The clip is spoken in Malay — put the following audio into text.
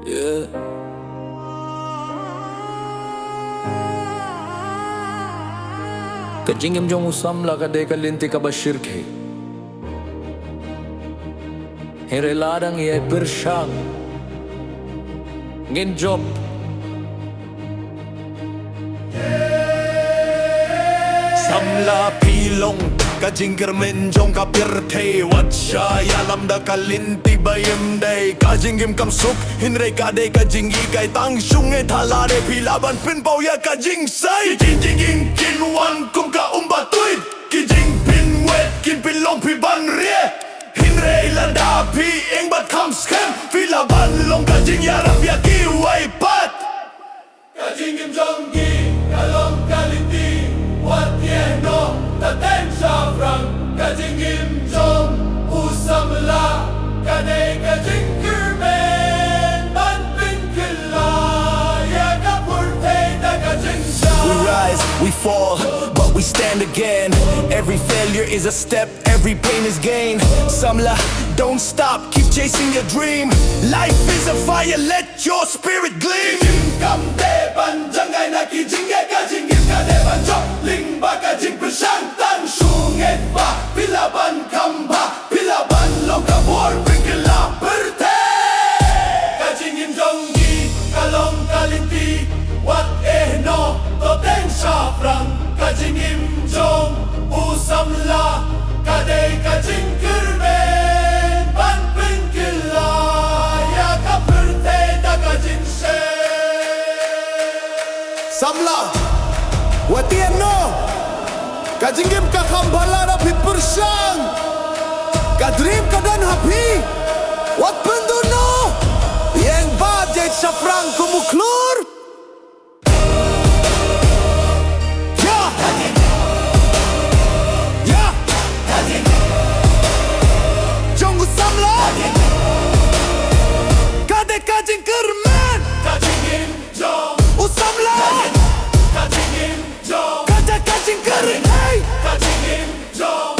Yeah. Kajingim jong usamla kadai kalinti ka bashirke Hireladang iay persyang Ngin job Samla pilong kajingker menjong kapirte Watsya yalam da kalinti bayem day Kajingim kamsuk hinre kade kajingi kay tang syunge thalare pilaban pinpaw ya kajing say Kijinging kinwan kum ka umbatuit Kijing pinwet kin pilong piban rie Hinre ilanda pi ing bat kamskem Pilaban long kajing yarap ya kiway pat Kajingim jonggi kalong kalinti Wat yeno taten syafrang Kajingim jong usamla Kadai kajing kermen Ban pin kila Ya kapurte da kajing syah We rise, we fall, but we stand again Every failure is a step, every pain is gain Samla, don't stop, keep chasing your dream Life is a fire, let your spirit gleam Kijing kamde panjangay na kijing kajing kade banjok ling ba kajing persyangtan syunget ba pilaban kamba pilaban long kabor bingkila berte kajing imjonggi kalong kalinti wat no toten syafrang kajing imjong usamla kadai kajing kerben ban bingkila ya kaperte da kajing she Samla Watiano Kajingim ka kambala na pipersyang Kadrim ka dan hapi Wat penduno Yang budget sa frang kumuklur Ya Ya Jong usamla Kade kajing kermen Kajingim jong usamla Kajingim jong kajing kering, hey! Kajingim jong